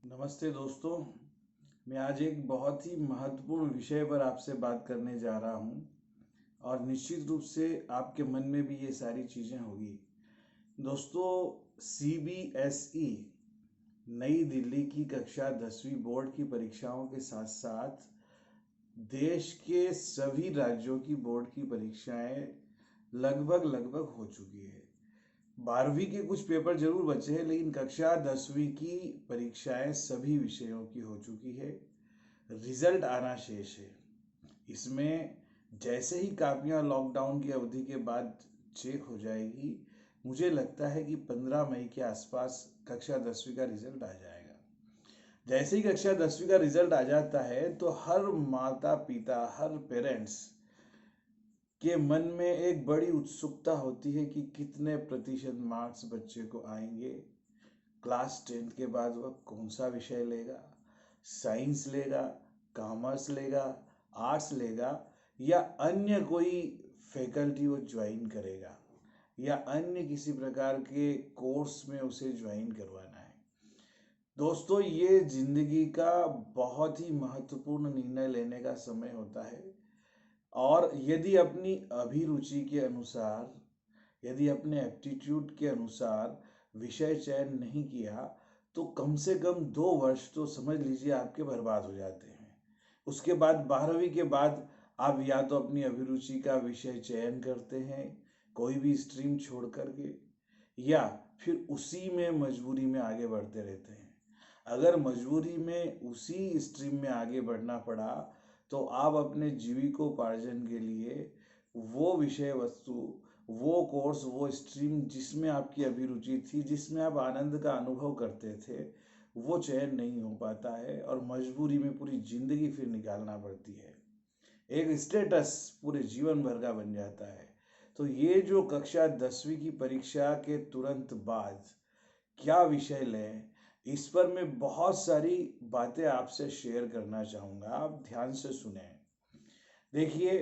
नमस्ते दोस्तों। मैं आज एक बहुत ही महत्वपूर्ण विषय पर आपसे बात करने जा रहा हूँ और निश्चित रूप से आपके मन में भी ये सारी चीज़ें होगी। दोस्तों, CBSE नई दिल्ली की कक्षा 10वीं बोर्ड की परीक्षाओं के साथ साथ देश के सभी राज्यों की बोर्ड की परीक्षाएं लगभग हो चुकी है। 12वीं के कुछ पेपर जरूर बचे हैं, लेकिन कक्षा 10वीं की परीक्षाएं सभी विषयों की हो चुकी है। रिजल्ट आना शेष है। इसमें जैसे ही कापियां लॉकडाउन की अवधि के बाद चेक हो जाएगी, मुझे लगता है कि 15 मई के आसपास कक्षा 10वीं का रिजल्ट आ जाएगा। जैसे ही कक्षा 10वीं का रिजल्ट आ जाता है तो हर माता पिता, हर पेरेंट्स के मन में एक बड़ी उत्सुकता होती है कि कितने प्रतिशत मार्क्स बच्चे को आएंगे, क्लास 10 के बाद वह कौन सा विषय लेगा, साइंस लेगा, कॉमर्स लेगा, आर्ट्स लेगा या अन्य कोई फैकल्टी वो ज्वाइन करेगा या अन्य किसी प्रकार के कोर्स में उसे ज्वाइन करवाना है। दोस्तों, ये जिंदगी का बहुत ही महत्वपूर्ण निर्णय लेने का समय होता है और यदि अपनी अभिरुचि के अनुसार, यदि अपने एप्टीट्यूड के अनुसार विषय चयन नहीं किया तो कम से कम 2 वर्ष तो समझ लीजिए आपके बर्बाद हो जाते हैं। उसके बाद 12वीं के बाद आप या तो अपनी अभिरुचि का विषय चयन करते हैं कोई भी स्ट्रीम छोड़ करके, या फिर उसी में मजबूरी में आगे बढ़ते रहते हैं। अगर मजबूरी में उसी स्ट्रीम में आगे बढ़ना पड़ा तो आप अपने जीविकोपार्जन के लिए वो विषय वस्तु, वो कोर्स, वो स्ट्रीम जिसमें आपकी अभिरुचि थी, जिसमें आप आनंद का अनुभव करते थे, वो चयन नहीं हो पाता है और मजबूरी में पूरी जिंदगी फिर निकालना पड़ती है। एक स्टेटस पूरे जीवन भर का बन जाता है। तो ये जो कक्षा 10वीं की परीक्षा के तुरंत बाद क्या विषय लें, इस पर मैं बहुत सारी बातें आपसे शेयर करना चाहूँगा। आप ध्यान से सुने। देखिए,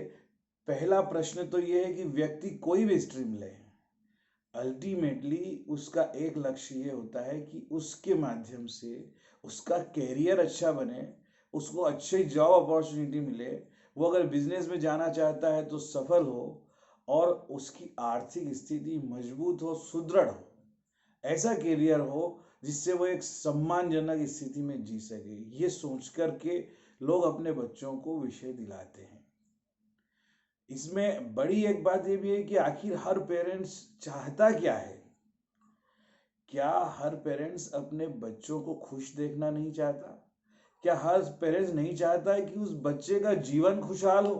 पहला प्रश्न तो ये है कि व्यक्ति कोई भी स्ट्रीम ले, अल्टीमेटली उसका एक लक्ष्य ये होता है कि उसके माध्यम से उसका कैरियर अच्छा बने, उसको अच्छी जॉब अपॉर्चुनिटी मिले, वो अगर बिजनेस में जाना चाहता है तो सफल हो और उसकी आर्थिक स्थिति मजबूत हो, सुदृढ़ हो, ऐसा कैरियर हो जिससे वो एक सम्मानजनक स्थिति में जी सके। ये सोच करके लोग अपने बच्चों को विषय दिलाते हैं। इसमें बड़ी एक बात ये भी है कि आखिर हर पेरेंट्स चाहता क्या है। क्या हर पेरेंट्स अपने बच्चों को खुश देखना नहीं चाहता? क्या हर पेरेंट्स नहीं चाहता है कि उस बच्चे का जीवन खुशहाल हो?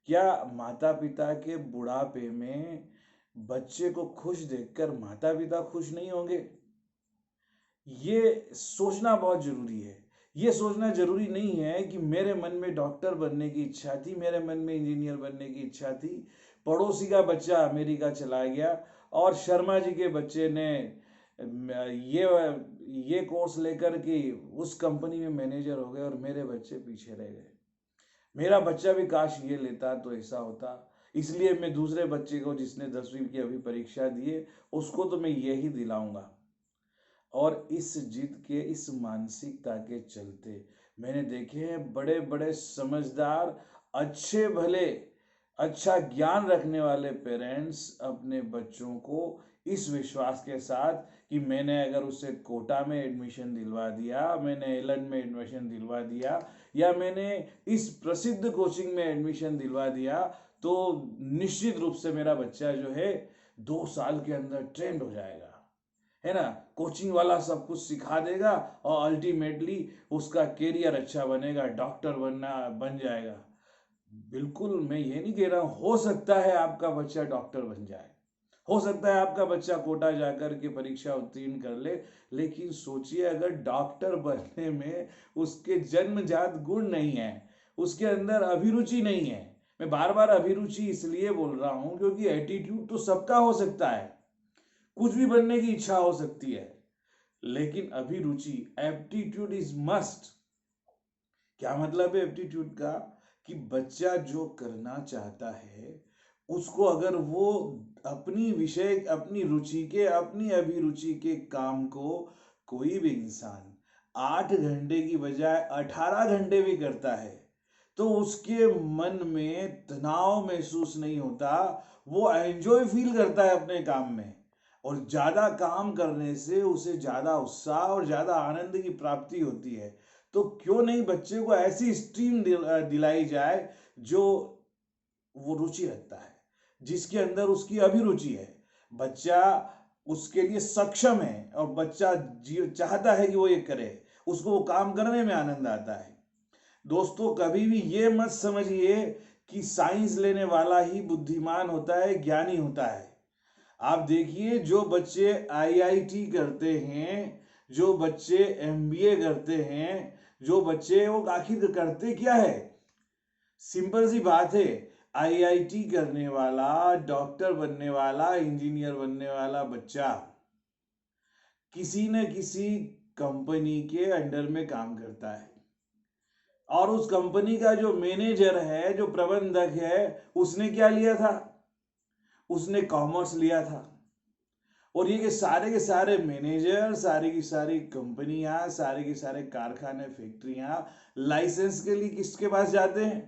क्या माता पिता के बुढ़ापे में बच्चे को खुश देखकर माता पिता खुश नहीं होंगे? ये सोचना बहुत जरूरी है। ये सोचना जरूरी नहीं है कि मेरे मन में डॉक्टर बनने की इच्छा थी, मेरे मन में इंजीनियर बनने की इच्छा थी, पड़ोसी का बच्चा अमेरिका चला गया और शर्मा जी के बच्चे ने ये ये कोर्स लेकर के उस कंपनी में मैनेजर हो गए और मेरे बच्चे पीछे रह गए। मेरा बच्चा भी काश ये लेता तो ऐसा होता, इसलिए मैं दूसरे बच्चे को जिसने 10वीं की अभी परीक्षा दी है उसको तो मैं यही दिलाऊंगा। और इस जिद के, इस मानसिकता के चलते मैंने देखे हैं बड़े बड़े समझदार, अच्छे भले, अच्छा ज्ञान रखने वाले पेरेंट्स अपने बच्चों को इस विश्वास के साथ कि मैंने अगर उसे कोटा में एडमिशन दिलवा दिया, मैंने एलन में एडमिशन दिलवा दिया या मैंने इस प्रसिद्ध कोचिंग में एडमिशन दिलवा दिया तो निश्चित रूप से मेरा बच्चा जो है 2 साल के अंदर ट्रेंड हो जाएगा, है ना। कोचिंग वाला सब कुछ सिखा देगा और अल्टीमेटली उसका कैरियर अच्छा बनेगा, डॉक्टर बन जाएगा। बिल्कुल मैं ये नहीं कह रहा हूं, हो सकता है आपका बच्चा डॉक्टर बन जाए, हो सकता है आपका बच्चा कोटा जाकर के परीक्षा उत्तीर्ण कर ले, लेकिन सोचिए अगर डॉक्टर बनने में उसके जन्मजात गुण नहीं है, उसके अंदर अभिरुचि नहीं है। मैं बार बार अभिरुचि इसलिए बोल रहा हूं क्योंकि एटीट्यूड तो सबका हो सकता है, कुछ भी बनने की इच्छा हो सकती है, लेकिन अभिरुचि, एप्टीट्यूड इज मस्ट। क्या मतलब है एप्टीट्यूड का? कि बच्चा जो करना चाहता है उसको अगर वो अपनी विषय, अपनी रुचि के, अपनी अभिरुचि के काम को कोई भी इंसान 8 घंटे की बजाय 18 घंटे भी करता है तो उसके मन में तनाव महसूस नहीं होता, वो एंजॉय फील करता है अपने काम में। और ज़्यादा काम करने से उसे ज़्यादा उत्साह और ज़्यादा आनंद की प्राप्ति होती है। तो क्यों नहीं बच्चे को ऐसी स्ट्रीम दिलाई जाए जो वो रुचि रखता है, जिसके अंदर उसकी अभिरुचि है, बच्चा उसके लिए सक्षम है और बच्चा चाहता है कि वो ये करे, उसको वो काम करने में आनंद आता है। दोस्तों, कभी भी ये मत समझिए कि साइंस लेने वाला ही बुद्धिमान होता है, ज्ञानी होता है। आप देखिए, जो बच्चे आईआईटी करते हैं, जो बच्चे एमबीए करते हैं, जो बच्चे वो आखिर करते क्या है? सिंपल सी बात है, आईआईटी करने वाला, डॉक्टर बनने वाला, इंजीनियर बनने वाला बच्चा किसी न किसी कंपनी के अंडर में काम करता है और उस कंपनी का जो मैनेजर है, जो प्रबंधक है, उसने क्या लिया था? उसने कॉमर्स लिया था। और ये के सारे मैनेजर, सारी की सारी कंपनियां, सारे के सारे कारखाने, फैक्ट्रियां लाइसेंस के लिए किसके पास जाते हैं?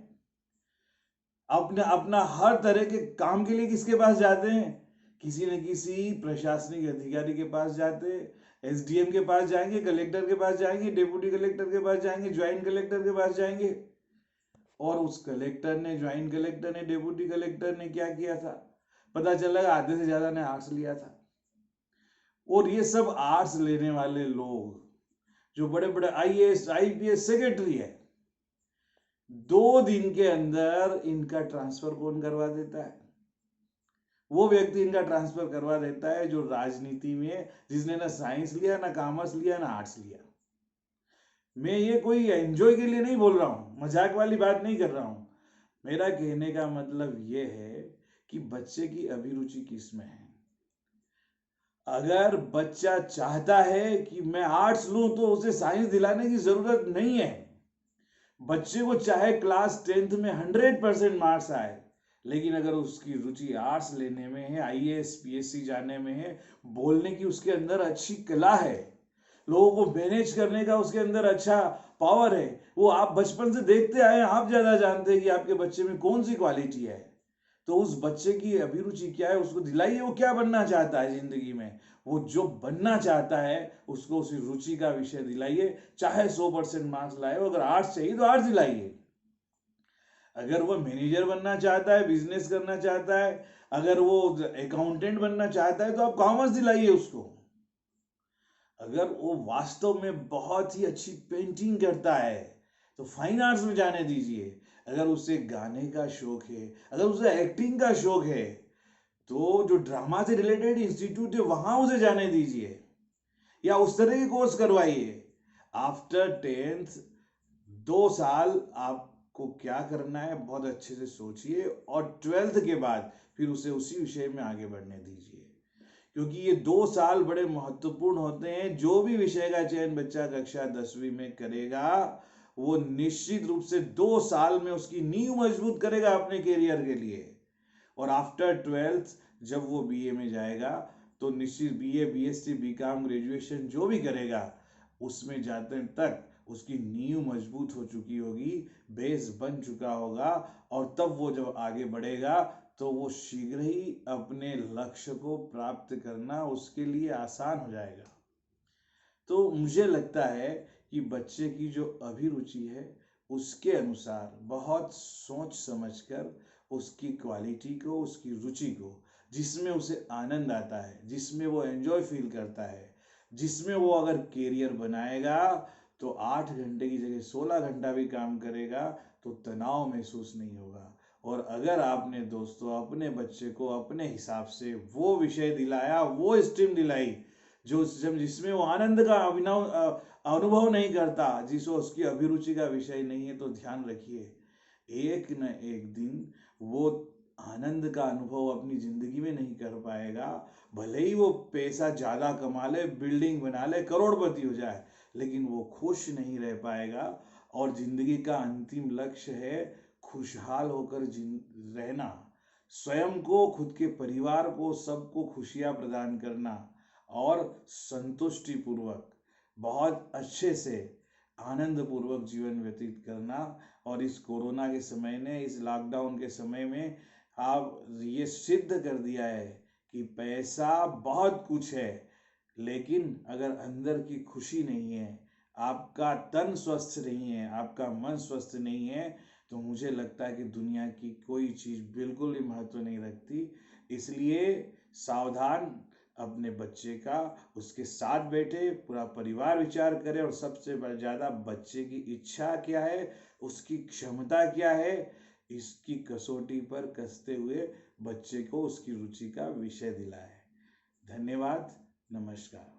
अपना अपना हर तरह के काम के लिए किसके पास जाते हैं? किसी न किसी प्रशासनिक अधिकारी के पास जाते हैं। एसडीएम के पास जाएंगे, कलेक्टर के पास जाएंगे, डिप्टी कलेक्टर के पास जाएंगे, ज्वाइंट कलेक्टर के पास जाएंगे। और उस कलेक्टर ने, ज्वाइंट कलेक्टर ने, डिप्टी कलेक्टर ने क्या किया था? पता चला आधे से ज्यादा ने आर्ट्स लिया था। और ये सब आर्ट्स लेने वाले लोग जो बड़े बड़े आईएएस, आईपीएस सेक्रेटरी है, 2 दिन के अंदर इनका ट्रांसफर कौन करवा देता है? वो व्यक्ति इनका ट्रांसफर करवा देता है जो राजनीति में, जिसने ना साइंस लिया, ना कॉमर्स लिया, ना आर्ट्स लिया। मैं ये कोई एंजॉय के लिए नहीं बोल रहा हूं, मजाक वाली बात नहीं कर रहा हूं। मेरा कहने का मतलब ये है कि बच्चे की अभिरुचि किस में है। अगर बच्चा चाहता है कि मैं आर्ट्स लूं तो उसे साइंस दिलाने की जरूरत नहीं है। बच्चे को चाहे क्लास 10th में 100% मार्क्स आए, लेकिन अगर उसकी रुचि आर्ट्स लेने में है, आईएएस पीएससी जाने में है, बोलने की उसके अंदर अच्छी कला है, लोगों को मैनेज करने का उसके अंदर अच्छा पावर है, वो आप बचपन से देखते आए, आप ज्यादा जानते हैं कि आपके बच्चे में कौन सी क्वालिटी है। तो उस बच्चे की अभिरुचि क्या है, उसको दिलाइए। वो क्या बनना चाहता है जिंदगी में, वो जो बनना चाहता है उसको उसी रुचि का विषय दिलाइए। चाहे 100% मार्क्स लाए, अगर आर्ट्स चाहिए तो आर्ट्स दिलाइए। अगर वो मैनेजर बनना चाहता है, बिजनेस करना चाहता है, अगर वो अकाउंटेंट बनना चाहता है तो आप कॉमर्स दिलाइए उसको। अगर वो वास्तव में बहुत ही अच्छी पेंटिंग करता है तो फाइन आर्ट्स में जाने दीजिए। अगर उसे गाने का शौक है, अगर उसे एक्टिंग का शौक है, तो जो ड्रामा से रिलेटेड इंस्टीट्यूट है वहां उसे जाने दीजिए, या उस तरह के कोर्स करवाइए। आफ्टर 10th 2 साल आपको क्या करना है बहुत अच्छे से सोचिए, और 12th के बाद फिर उसे उसी विषय में आगे बढ़ने दीजिए। क्योंकि ये 2 साल बड़े महत्वपूर्ण होते हैं। जो भी विषय का चयन बच्चा कक्षा 10वीं में करेगा, वो निश्चित रूप से 2 साल में उसकी नींव मजबूत करेगा अपने करियर के लिए। और आफ्टर 12th जब वो बीए में जाएगा तो निश्चित बीए, बीएससी, बीकॉम, ग्रेजुएशन जो भी करेगा, उसमें जाते तक उसकी नींव मजबूत हो चुकी होगी, बेस बन चुका होगा। और तब वो जब आगे बढ़ेगा तो वो शीघ्र ही अपने लक्ष्य को प्राप्त करना उसके लिए आसान हो जाएगा। तो मुझे लगता है कि बच्चे की जो अभिरुचि है उसके अनुसार बहुत सोच समझकर उसकी क्वालिटी को, उसकी रुचि को, जिसमें उसे आनंद आता है, जिसमें वो एंजॉय फील करता है, जिसमें वो अगर कैरियर बनाएगा तो 8 घंटे की जगह 16 घंटा भी काम करेगा तो तनाव महसूस नहीं होगा। और अगर आपने दोस्तों अपने बच्चे को अपने हिसाब से वो विषय दिलाया, वो स्ट्रीम दिलाई जो जिसमें वो आनंद का अभिनव अनुभव नहीं करता, जिसको उसकी अभिरुचि का विषय नहीं है, तो ध्यान रखिए एक न एक दिन वो आनंद का अनुभव अपनी जिंदगी में नहीं कर पाएगा। भले ही वो पैसा ज्यादा कमा ले, बिल्डिंग बना ले, करोड़पति हो जाए, लेकिन वो खुश नहीं रह पाएगा। और जिंदगी का अंतिम लक्ष्य है खुशहाल होकर रहना, स्वयं को, खुद के परिवार को, सबको खुशियां प्रदान करना और संतुष्टि पूर्वक बहुत अच्छे से आनंद पूर्वक जीवन व्यतीत करना। और इस कोरोना के समय ने, इस लॉकडाउन के समय में आप ये सिद्ध कर दिया है कि पैसा बहुत कुछ है, लेकिन अगर अंदर की खुशी नहीं है, आपका तन स्वस्थ नहीं है, आपका मन स्वस्थ नहीं है, तो मुझे लगता है कि दुनिया की कोई चीज़ बिल्कुल भी महत्व नहीं रखती। इसलिए सावधान अपने बच्चे का, उसके साथ बैठे पूरा परिवार विचार करे, और सबसे ज़्यादा बच्चे की इच्छा क्या है, उसकी क्षमता क्या है, इसकी कसौटी पर कसते हुए बच्चे को उसकी रुचि का विषय दिलाए। धन्यवाद। नमस्कार।